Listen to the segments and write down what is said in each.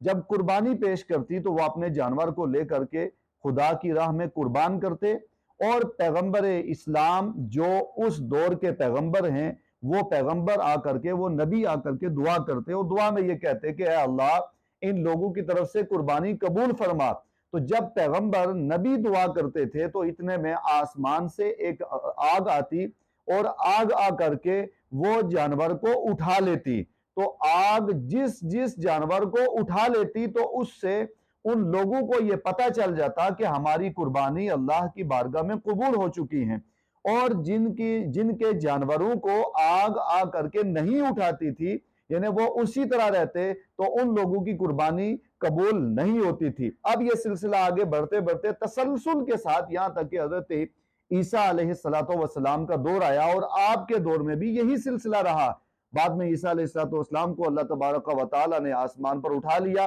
جب قربانی پیش کرتی تو وہ اپنے جانور کو لے کر کے خدا کی راہ میں قربان کرتے، اور پیغمبر اسلام جو اس دور کے پیغمبر ہیں، وہ پیغمبر آ کر کے، وہ نبی آ کر کے دعا کرتے، اور دعا میں یہ کہتے کہ اے اللہ ان لوگوں کی طرف سے قربانی قبول فرما۔ تو جب پیغمبر نبی دعا کرتے تھے تو اتنے میں آسمان سے ایک آگ آتی، اور آگ آ کر کے وہ جانور کو اٹھا لیتی۔ تو آگ جس جانور کو اٹھا لیتی تو اس سے ان لوگوں کو یہ پتہ چل جاتا کہ ہماری قربانی اللہ کی بارگاہ میں قبول ہو چکی ہیں، اور جن کے جانوروں کو آگ آ کر کے نہیں اٹھاتی تھی، یعنی وہ اسی طرح رہتے، تو ان لوگوں کی قربانی قبول نہیں ہوتی تھی۔ اب یہ سلسلہ آگے بڑھتے بڑھتے تسلسل کے ساتھ یہاں تک کہ حضرت عیسیٰ علیہ السلام کا دور آیا، اور آپ کے دور میں بھی یہی سلسلہ رہا۔ بعد میں عیسیٰ علیہ السلام کو اللہ تبارک و تعالیٰ نے آسمان پر اٹھا لیا،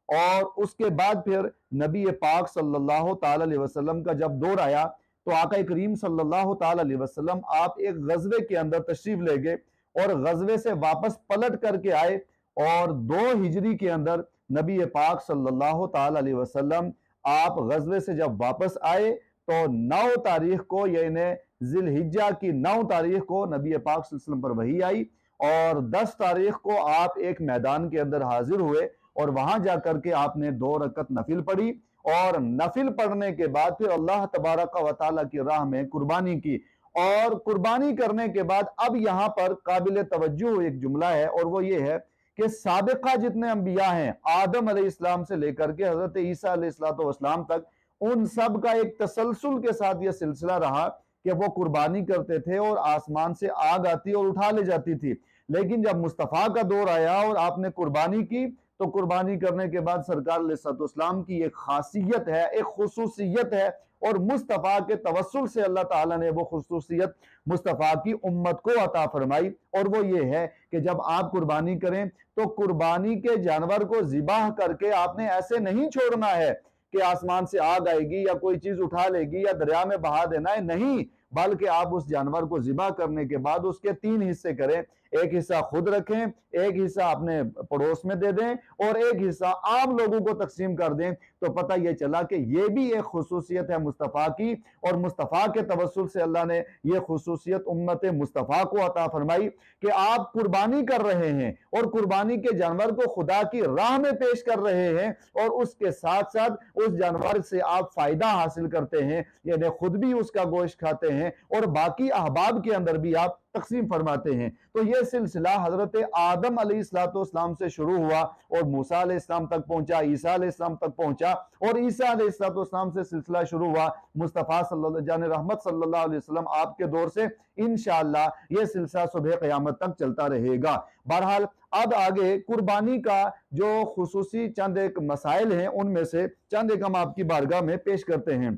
اور اس کے بعد پھر نبی پاک صلی اللہ تعالی علیہ وسلم کا جب دور آیا تو آقا کریم صلی اللہ تعالی علیہ وسلم آپ ایک غزوے کے اندر تشریف لے گئے، اور غزوے سے واپس پلٹ کر کے آئے، اور 2 ہجری کے اندر نبی پاک صلی اللہ تعالی علیہ وسلم آپ غزوے سے جب واپس آئے تو 9 تاریخ کو، یعنی ذی الحجہ کی 9 تاریخ کو نبی پاک صلی اللہ علیہ وسلم پر وحی آئی، اور 10 تاریخ کو آپ ایک میدان کے اندر حاضر ہوئے، اور وہاں جا کر کے آپ نے 2 رکعت نفل پڑھی، اور نفل پڑھنے کے بعد پھر اللہ تبارک و تعالیٰ کی راہ میں قربانی کی۔ اور قربانی کرنے کے بعد اب یہاں پر قابل توجہ ایک جملہ ہے، اور وہ یہ ہے کہ سابقہ جتنے انبیاء ہیں، آدم علیہ السلام سے لے کر کے حضرت عیسیٰ علیہ السلام تک، ان سب کا ایک تسلسل کے ساتھ یہ سلسلہ رہا کہ وہ قربانی کرتے تھے، اور آسمان سے آگ آتی اور اٹھا لے جاتی تھی۔ لیکن جب مصطفیٰ کا دور آیا اور آپ نے قربانی کی، تو قربانی کرنے کے بعد سرکار علیہ السلام کی ایک خاصیت ہے، ایک خصوصیت ہے، اور مصطفیٰ کے توسل سے اللہ تعالیٰ نے وہ خصوصیت مصطفیٰ کی امت کو عطا فرمائی، اور وہ یہ ہے کہ جب آپ قربانی کریں تو قربانی کے جانور کو ذبح کر کے آپ نے ایسے نہیں چھوڑنا ہے کہ آسمان سے آگ آئے گی یا کوئی چیز اٹھا لے گی یا دریا میں بہا دینا ہے، نہیں، بلکہ آپ اس جانور کو ذبح کرنے کے بعد اس کے 3 حصے کریں، ایک حصہ خود رکھیں، ایک حصہ اپنے پڑوس میں دے دیں، اور ایک حصہ عام لوگوں کو تقسیم کر دیں۔ تو پتہ یہ چلا کہ یہ بھی ایک خصوصیت ہے مصطفیٰ کی، اور مصطفیٰ کے توسل سے اللہ نے یہ خصوصیت امت مصطفیٰ کو عطا فرمائی کہ آپ قربانی کر رہے ہیں، اور قربانی کے جانور کو خدا کی راہ میں پیش کر رہے ہیں، اور اس کے ساتھ ساتھ اس جانور سے آپ فائدہ حاصل کرتے ہیں، یعنی خود بھی اس کا گوشت کھاتے ہیں، اور باقی احباب کے اندر بھی آپ تقسیم فرماتے ہیں۔ تو یہ سلسلہ حضرت آدم علیہ السلام سے شروع ہوا، اور موسیٰ علیہ السلام تک پہنچا، عیسیٰ علیہ السلام تک پہنچا، اور عیسیٰ علیہ السلام سے سلسلہ شروع ہوا مصطفیٰ جان رحمت صلی اللہ علیہ وسلم آپ کے دور سے۔ انشاءاللہ یہ سلسلہ صبح قیامت تک چلتا رہے گا۔ بہرحال اب آگے قربانی کا جو خصوصی چند ایک مسائل ہیں، ان میں سے چند ایک ہم آپ کی بارگاہ میں پیش کرتے ہیں۔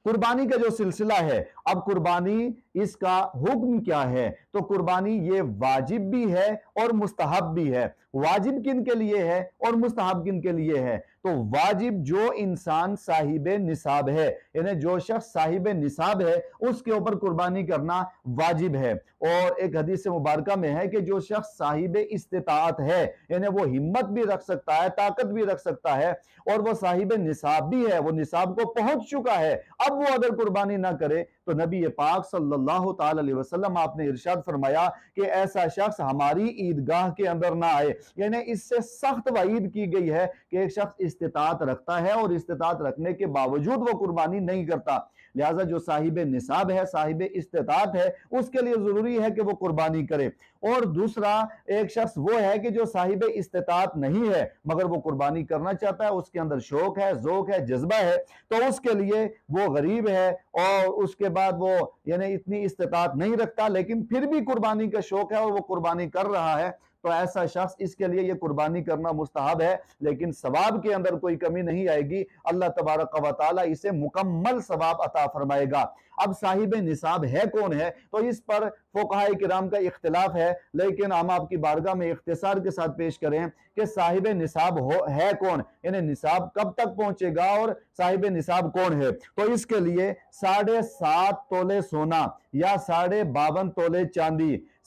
قربانی کا جو سلسلہ ہے، اب قربانی اس کا حکم کیا ہے؟ تو قربانی یہ واجب بھی ہے اور مستحب بھی ہے۔ واجب کن کے لیے ہے اور مستحب کن کے لیے ہے؟ تو واجب جو انسان صاحب نصاب ہے، یعنی جو شخص صاحب نصاب ہے، اس کے اوپر قربانی کرنا واجب ہے۔ اور ایک حدیث مبارکہ میں ہے کہ جو شخص صاحب استطاعت ہے، یعنی وہ ہمت بھی رکھ سکتا ہے، طاقت بھی رکھ سکتا ہے، اور وہ صاحب نصاب بھی ہے، وہ نصاب کو پہنچ چکا ہے، اب وہ اگر قربانی نہ کرے تو نبی پاک صلی اللہ تعالی علیہ وسلم آپ نے ارشاد فرمایا کہ ایسا شخص ہماری عیدگاہ کے اندر نہ آئے۔ یعنی اس سے سخت وعید کی گئی ہے کہ ایک شخص استطاعت رکھتا ہے اور استطاعت رکھنے کے باوجود وہ قربانی نہیں کرتا، لہٰذا جو صاحب نصاب ہے، صاحب استطاعت ہے، اس کے لیے ضروری ہے کہ وہ قربانی کرے۔ اور دوسرا ایک شخص وہ ہے کہ جو صاحب استطاعت نہیں ہے مگر وہ قربانی کرنا چاہتا ہے، اس کے اندر شوق ہے، ذوق ہے، جذبہ ہے، تو اس کے لیے وہ غریب ہے، اور اس کے بعد وہ یعنی اتنی استطاعت نہیں رکھتا لیکن پھر بھی قربانی کا شوق ہے اور وہ قربانی کر رہا ہے، تو ایسا شخص، اس کے لیے یہ قربانی کرنا مستحب ہے، لیکن ثواب کے اندر کوئی کمی نہیں آئے گی، اللہ تبارک و تعالیٰ اسے مکمل ثواب عطا فرمائے گا۔ اب صاحب نصاب ہے کون ہے؟ تو اس پر فقہاء کرام کا اختلاف ہے، لیکن ہم آپ کی بارگاہ میں اختصار کے ساتھ پیش کریں کہ صاحب نصاب ہے کون، یعنی نصاب کب تک پہنچے گا اور صاحب نصاب کون ہے؟ تو اس کے لیے 7.5 تولے سونا یا 52.5 تولے چاندی،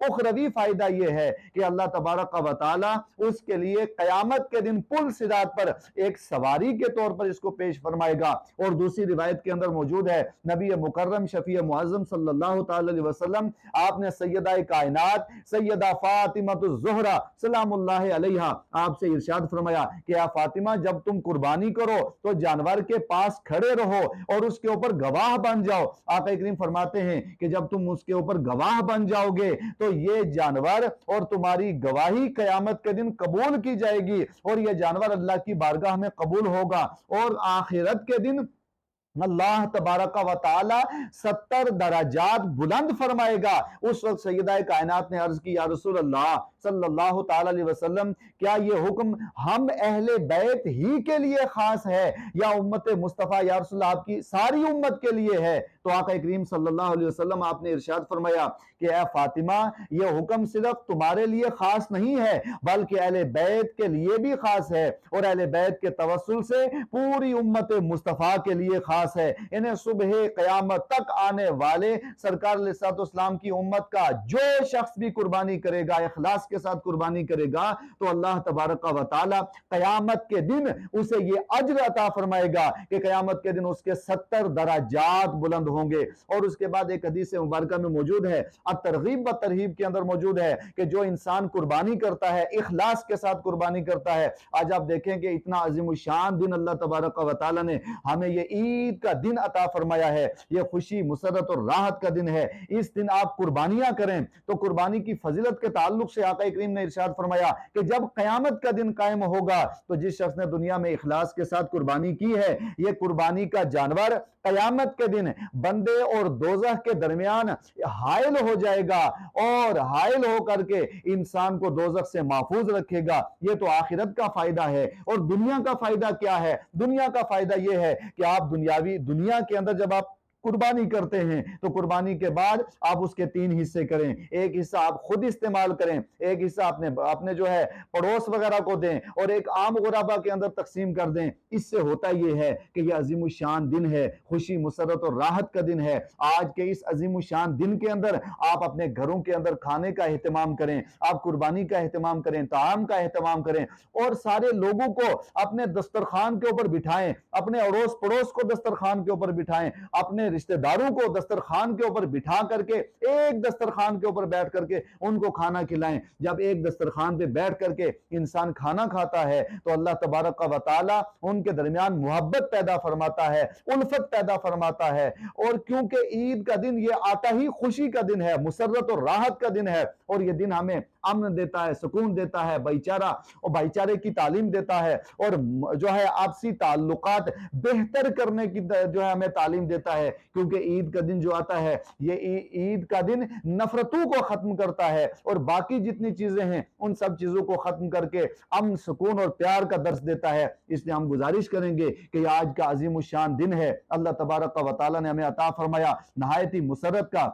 اخروی فائدہ یہ ہے کہ اللہ تبارک و تعالی اس کے لیے قیامت کے دن پل صراط پر ایک سواری کے طور پر اس کو پیش فرمائے گا۔ اور دوسری روایت کے اندر موجود ہے، نبی مکرم شفیع معظم صلی اللہ تعالی علیہ وسلم آپ نے سیدہ کائنات سیدہ فاطمہ الزہرا سلام اللہ علیہا آپ سے ارشاد فرمایا کہ اے فاطمہ، جب تم قربانی کرو تو جانور کے پاس کھڑے رہو اور اس کے اوپر گواہ بن جاؤ۔ آقا کریم فرماتے ہیں کہ جب تم اس کے اوپر گواہ بن جاؤ گے تو یہ جانور اور تمہاری گواہی قیامت کے دن قبول کی جائے گی اور یہ جانور اللہ کی بارگاہ میں قبول ہوگا، اور آخرت کے دن اللہ تبارک و تعالی 70 درجات بلند فرمائے گا۔ اس وقت سیدہ کائنات نے عرض کی، یا رسول اللہ صلی اللہ تعالی علیہ وسلم، کیا یہ حکم ہم اہل بیت ہی کے لیے خاص ہے یا امت مصطفیٰ یا رسول اللہ آپ کی ساری امت کے لیے ہے؟ تو آقا کریم صلی اللہ علیہ وسلم آپ نے ارشاد فرمایا کہ اے فاطمہ، یہ حکم صرف تمہارے لیے خاص نہیں ہے بلکہ اہل بیت کے لیے بھی خاص ہے، اور اہل بیت کے توسل سے پوری امت مصطفیٰ کے لیے خاص ہے۔ انہیں صبح قیامت تک آنے والے سرکار علیہ الصلوۃ والسلام کی امت کا جو شخص بھی قربانی کرے گا، اخلاص کے ساتھ قربانی کرے گا، تو اللہ تبارک و تعالی قیامت کے دن اسے یہ اجر عطا فرمائے گا کہ قیامت کے دن اس کے 70 درجات بلند ہوں گے۔ اور اس کے بعد ایک حدیث مبارکہ میں موجود ہے، الترغیب و ترہیب کے اندر موجود ہے کہ جو انسان قربانی کرتا ہے، اخلاص کے ساتھ قربانی کرتا ہے، آج آپ دیکھیں کہ اتنا عظیم الشان دن اللہ تبارک و تعالی نے ہمیں یہ عید کا دن عطا فرمایا ہے، یہ خوشی مسرت اور راحت کا دن ہے۔ اس دن آپ قربانیاں کریں تو قربانی کی فضیلت کے تعلق سے آقا کریم نے ارشاد فرمایا کہ جب قیامت کا دن قائم ہوگا تو جس شخص نے دنیا میں اخلاص کے ساتھ قربانی کی ہے، یہ قربانی کا جانور قیامت کے دن بندے اور دوزخ کے درمیان حائل ہو جائے گا اور حائل ہو کر کے انسان کو دوزخ سے محفوظ رکھے گا۔ یہ تو آخرت کا فائدہ ہے۔ اور دنیا کا فائدہ کیا ہے؟ دنیا کا فائدہ یہ ہے کہ آپ دنیا کے اندر جب آپ قربانی کرتے ہیں تو قربانی کے بعد آپ اس کے 3 حصے کریں۔ ایک حصہ آپ خود استعمال کریں، ایک حصہ اپنے جو ہے پڑوس وغیرہ کو دیں، اور ایک عام غربا کے اندر تقسیم کر دیں۔ اس سے ہوتا یہ ہے کہ یہ عظیم الشان دن ہے، خوشی مسرت اور راحت کا دن ہے۔ آج کے اس عظیم الشان دن کے اندر آپ اپنے گھروں کے اندر کھانے کا اہتمام کریں، آپ قربانی کا اہتمام کریں، طعام کا اہتمام کریں، اور سارے لوگوں کو اپنے دسترخوان کے اوپر بٹھائیں، اپنے اڑوس پڑوس کو دسترخوان کے اوپر بٹھائیں، اپنے رشتہ داروں کو دسترخوان کے اوپر بٹھا کر کے ایک دسترخوان کے اوپر بیٹھ کر کے ان کو کھانا کھلائیں۔ جب ایک دسترخوان پہ بیٹھ کر کے انسان کھانا کھاتا ہے تو اللہ تبارک و تعالی ان کے درمیان محبت پیدا فرماتا ہے، الفت پیدا فرماتا ہے۔ اور کیونکہ عید کا دن یہ آتا ہی خوشی کا دن ہے، مسرت اور راحت کا دن ہے، اور یہ دن ہمیں امن دیتا ہے، سکون دیتا ہے، بھائی چارے کی تعلیم دیتا ہے، اور جو ہے آپسی تعلقات بہتر کرنے کی جو ہے ہمیں تعلیم دیتا ہے۔ کیونکہ عید کا دن جو آتا ہے، یہ عید کا دن نفرتوں کو ختم کرتا ہے اور باقی جتنی چیزیں ہیں ان سب چیزوں کو ختم کر کے امن، سکون اور پیار کا درس دیتا ہے۔ اس لیے ہم گزارش کریں گے کہ یہ آج کا عظیم الشان دن ہے، اللہ تبارک و تعالی نے ہمیں عطا فرمایا نہایت ہی مسرت کا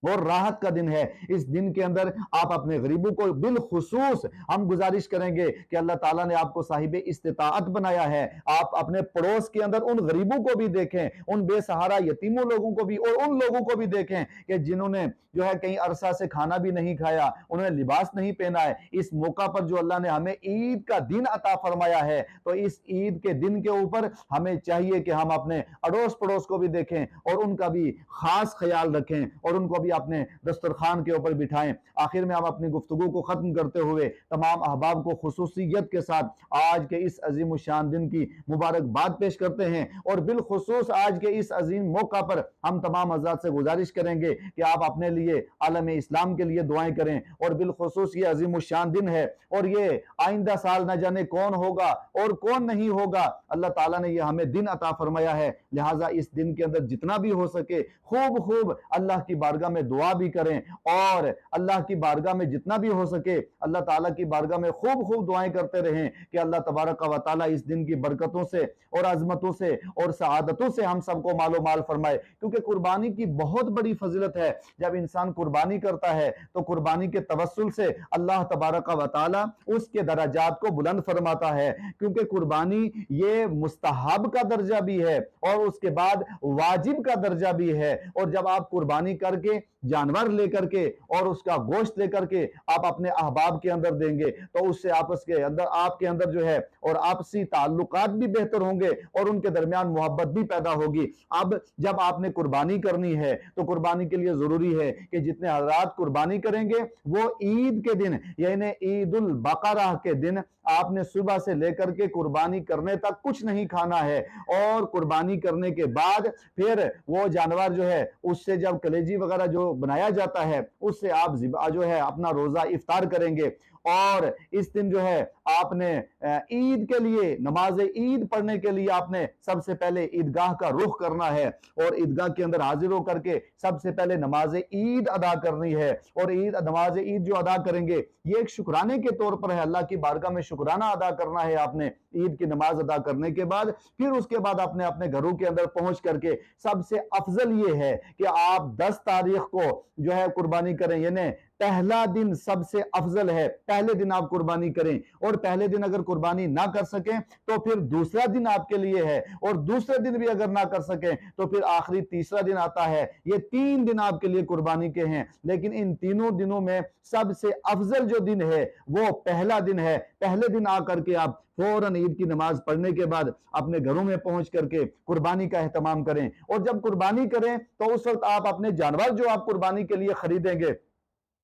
اور راحت کا دن ہے۔ اس دن کے اندر آپ اپنے غریبوں کو بالخصوص ہم گزارش کریں گے کہ اللہ تعالیٰ نے آپ کو صاحب استطاعت بنایا ہے، آپ اپنے پڑوس کے اندر ان غریبوں کو بھی دیکھیں، ان بے سہارا یتیموں لوگوں کو بھی، اور ان لوگوں کو بھی دیکھیں کہ جنہوں نے جو ہے کئی عرصہ سے کھانا بھی نہیں کھایا، انہوں نے لباس نہیں پہنا ہے۔ اس موقع پر جو اللہ نے ہمیں عید کا دن عطا فرمایا ہے، تو اس عید کے دن کے اوپر ہمیں چاہیے کہ ہم اپنے اڑوس پڑوس کو بھی دیکھیں اور ان کا بھی خاص خیال رکھیں اور ان کو بھی اپنے دسترخوان کے اوپر بٹھائیں۔ آخر میں ہم اپنی گفتگو کو ختم کرتے ہوئے تمام احباب کو خصوصیت کے ساتھ آج کے اس عظیم الشان دن کی مبارکباد پیش کرتے ہیں، اور بالخصوص آج کے اس عظیم موقع پر ہم تمام حضرات سے گزارش کریں گے کہ آپ اپنے لیے، عالم اسلام کے لیے دعائیں کریں، اور بالخصوص یہ عظیم الشان دن ہے اور یہ آئندہ سال نہ جانے کون ہوگا اور کون نہیں ہوگا۔ اللہ تعالیٰ نے یہ ہمیں دن عطا فرمایا ہے، لہٰذا اس دن کے اندر جتنا بھی ہو سکے خوب اللہ کی بارگاہ میں میں دعا بھی کریں اور اللہ کی بارگاہ میں جتنا بھی ہو سکے اللہ تعالیٰ کی بارگاہ میں خوب خوب دعائیں کرتے رہیں کہ اللہ تبارک و تعالیٰ اس دن کی برکتوں سے اور عظمتوں سے اور سعادتوں سے ہم سب کو مال و مال فرمائے، کیونکہ قربانی کی بہت بڑی فضیلت ہے۔ جب انسان قربانی کرتا ہے تو قربانی کے توسل سے اللہ تبارک و تعالیٰ اس کے درجات کو بلند فرماتا ہے، کیونکہ قربانی یہ مستحب کا درجہ بھی ہے اور اس کے بعد واجب کا درجہ بھی ہے۔ اور جب آپ قربانی کر کے جانور لے کر کے اور اس کا گوشت لے کر کے آپ اپنے احباب کے اندر دیں گے تو اس سے آپس کے اندر آپ کے اندر جو ہے اور آپسی تعلقات بھی بہتر ہوں گے اور ان کے درمیان محبت بھی پیدا ہوگی۔ اب جب آپ نے قربانی کرنی ہے تو قربانی کے لیے ضروری ہے کہ جتنے حضرات قربانی کریں گے وہ عید کے دن یعنی عید البقرہ کے دن آپ نے صبح سے لے کر کے قربانی کرنے تک کچھ نہیں کھانا ہے، اور قربانی کرنے کے بعد پھر وہ جانور جو ہے اس سے جب کلیجی وغیرہ جو بنایا جاتا ہے اس سے آپ جو ہے اپنا روزہ افطار کریں گے، اور اس دن جو ہے آپ نے عید کے لیے نماز عید پڑھنے کے لیے آپ نے سب سے پہلے عیدگاہ کا رخ کرنا ہے اور عیدگاہ کے اندر حاضر ہو کر کے سب سے پہلے نماز عید ادا کرنی ہے، اور نماز عید جو ادا کریں گے یہ ایک شکرانے کے طور پر ہے، اللہ کی بارگاہ میں شکرانہ ادا کرنا ہے آپ نے عید کی نماز ادا کرنے کے بعد۔ پھر اس کے بعد آپ نے اپنے گھروں کے اندر پہنچ کر کے سب سے افضل یہ ہے کہ آپ 10 تاریخ کو جو ہے قربانی کریں، یعنی پہلا دن سب سے افضل ہے، پہلے دن آپ قربانی کریں، اور پہلے دن اگر قربانی نہ کر سکیں تو پھر دوسرا دن آپ کے لیے ہے، اور دوسرے دن بھی اگر نہ کر سکیں تو پھر آخری تیسرا دن آتا ہے۔ یہ 3 دن آپ کے لیے قربانی کے ہیں، لیکن ان تینوں دنوں میں سب سے افضل جو دن ہے وہ پہلا دن ہے۔ پہلے دن آ کر کے آپ فوراً عید کی نماز پڑھنے کے بعد اپنے گھروں میں پہنچ کر کے قربانی کا اہتمام کریں، اور جب قربانی کریں تو اس وقت آپ اپنے جانور جو آپ قربانی کے لیے خریدیں گے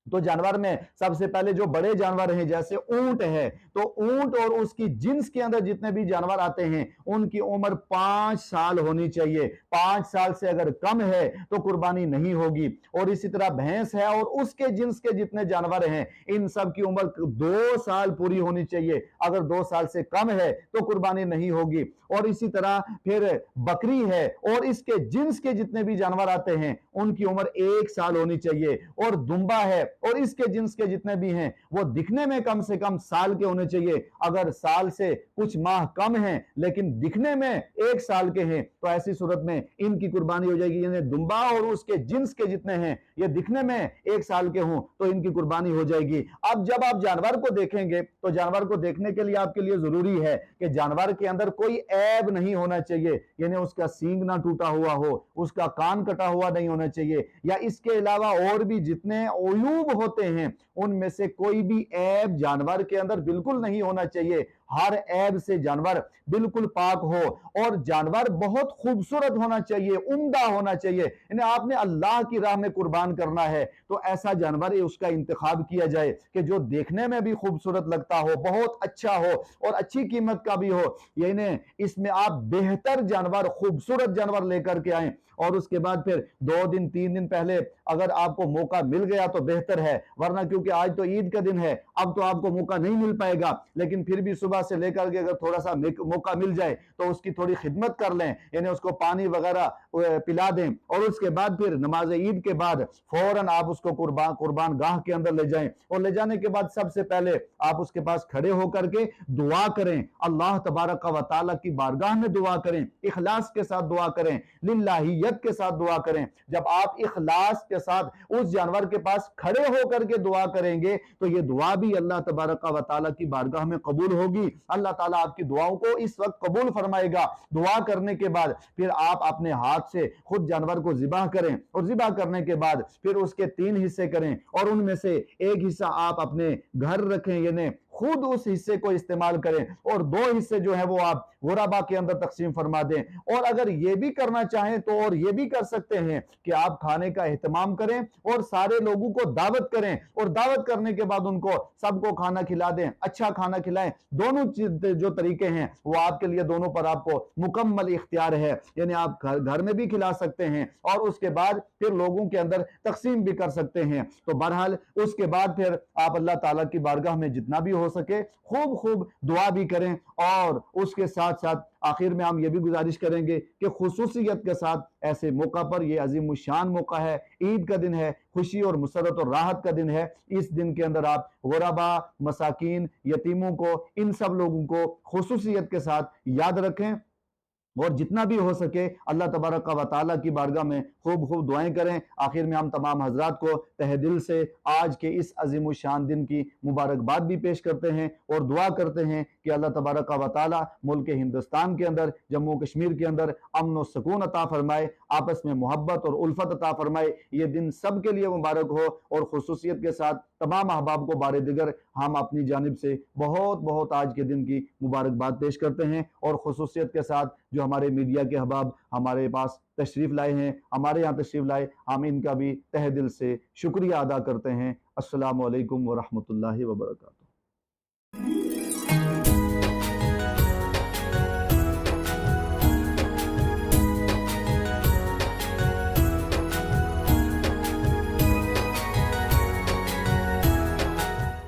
تو جانور میں سب سے پہلے جو بڑے جانور ہیں جیسے اونٹ ہے تو اونٹ اور اس کی جنس کے اندر جتنے بھی جانور آتے ہیں ان کی عمر 5 سال ہونی چاہیے، 5 سال سے اگر کم ہے تو قربانی نہیں ہوگی۔ اور اسی طرح بھینس ہے اور اس کے جنس کے جتنے جانور ہیں ان سب کی عمر 2 سال پوری ہونی چاہیے، اگر 2 سال سے کم ہے تو قربانی نہیں ہوگی۔ اور اسی طرح پھر بکری ہے اور اس کے جنس کے جتنے بھی جانور آتے ہیں ان کی عمر 1 سال ہونی چاہیے، اور دمبا ہے اور اس کے جنس کے جتنے بھی ہیں وہ دکھنے میں کم سے کم سال کے ہونے چاہیے، اگر سال سے کچھ ماہ کم ہیں لیکن دکھنے میں 1 سال کے ہیں تو ایسی صورت میں ان کی قربانی ہو جائے گی، یعنی دمبا اور اس کے جنس کے جتنے ہیں یہ دکھنے میں 1 سال کے ہوں تو ان کی قربانی ہو جائے گی۔ اب جب آپ جانور کو دیکھیں گے تو جانور کو دیکھنے کے لیے آپ کے لیے ضروری ہے کہ جانور کے اندر کوئی عیب نہیں ہونا چاہیے، یعنی اس کا سینگ نہ ٹوٹا ہوا ہو، اس کا کان کٹا ہوا نہیں ہونا چاہیے، یا اس کے علاوہ اور بھی جتنے عیوب ہوتے ہیں ان میں سے کوئی بھی عیب جانور کے اندر بالکل نہیں ہونا چاہیے۔ ہر عیب سے جانور بالکل پاک ہو، اور جانور بہت خوبصورت ہونا چاہیے، عمدہ ہونا چاہیے، یعنی آپ نے اللہ کی راہ میں قربان کرنا ہے تو ایسا جانور اس کا انتخاب کیا جائے کہ جو دیکھنے میں بھی خوبصورت لگتا ہو، بہت اچھا ہو اور اچھی قیمت کا بھی ہو، یعنی اس میں آپ بہتر جانور خوبصورت جانور لے کر کے آئیں۔ اور اس کے بعد پھر 2 دن 3 دن پہلے اگر آپ کو موقع مل گیا تو بہتر ہے، ورنہ کیونکہ آج تو عید کا دن ہے اب تو آپ کو موقع نہیں مل پائے گا، لیکن پھر بھی صبح سے لے کر کے اگر تھوڑا سا موقع مل جائے تو اس کی تھوڑی خدمت کر لیں، یعنی اس کو پانی وغیرہ پلا دیں، اور اس کے بعد پھر نماز عید کے بعد فوراً آپ اس کو قربان گاہ کے اندر لے جائیں، اور لے جانے کے بعد سب سے پہلے آپ اس کے پاس کھڑے ہو کر کے دعا کریں، اللہ تبارک و تعالیٰ کی بارگاہ میں دعا کریں، اخلاص کے ساتھ دعا کریں، للہیت کے ساتھ دعا کریں۔ جب آپ اخلاص کے ساتھ اس جانور کے پاس کھڑے ہو کر کے دعا کریں گے تو یہ دعا بھی اللہ تبارک و تعالیٰ کی بارگاہ میں قبول ہوگی، اللہ تعالیٰ آپ کی دعاؤں کو اس وقت قبول فرمائے گا۔ دعا کرنے کے بعد پھر آپ اپنے ہاتھ سے خود جانور کو ذبح کریں، اور ذبح کرنے کے بعد پھر اس کے 3 حصے کریں، اور ان میں سے ایک حصہ آپ اپنے گھر رکھیں، یعنی خود اس حصے کو استعمال کریں، اور 2 حصے جو ہیں وہ آپ غربا کے اندر تقسیم فرما دیں۔ اور اگر یہ بھی کرنا چاہیں تو اور یہ بھی کر سکتے ہیں کہ آپ کھانے کا اہتمام کریں اور سارے لوگوں کو دعوت کریں، اور دعوت کرنے کے بعد ان کو سب کو کھانا کھلا دیں، اچھا کھانا کھلائیں۔ دونوں جو طریقے ہیں وہ آپ کے لیے دونوں پر آپ کو مکمل اختیار ہے، یعنی آپ گھر میں بھی کھلا سکتے ہیں اور اس کے بعد پھر لوگوں کے اندر تقسیم بھی کر سکتے ہیں۔ تو بہرحال اس کے بعد پھر آپ اللہ تعالیٰ کی بارگاہ میں جتنا بھی ہو ہو سکے خوب خوب دعا بھی کریں، اور اس کے ساتھ ساتھ آخر میں ہم یہ بھی گزارش کریں گے کہ خصوصیت کے ساتھ ایسے موقع پر، یہ عظیم الشان موقع ہے، عید کا دن ہے، خوشی اور مسرت اور راحت کا دن ہے، اس دن کے اندر آپ غربا، مساکین، یتیموں کو، ان سب لوگوں کو خصوصیت کے ساتھ یاد رکھیں، اور جتنا بھی ہو سکے اللہ تبارک و تعالیٰ کی بارگاہ میں خوب خوب دعائیں کریں۔ آخر میں ہم تمام حضرات کو تہ دل سے آج کے اس عظیم الشان دن کی مبارکباد بھی پیش کرتے ہیں، اور دعا کرتے ہیں کہ اللہ تبارک و تعالیٰ ملک ہندوستان کے اندر، جموں کشمیر کے اندر امن و سکون عطا فرمائے، آپس میں محبت اور الفت عطا فرمائے، یہ دن سب کے لیے مبارک ہو، اور خصوصیت کے ساتھ تمام احباب کو بار دیگر ہم اپنی جانب سے بہت بہت آج کے دن کی مبارکباد پیش کرتے ہیں، اور خصوصیت کے ساتھ جو ہمارے میڈیا کے احباب ہمارے پاس تشریف لائے ہیں، ہمارے یہاں تشریف لائے، ہم ان کا بھی تہ دل سے شکریہ ادا کرتے ہیں۔ السلام علیکم ورحمۃ اللہ وبرکاتہ۔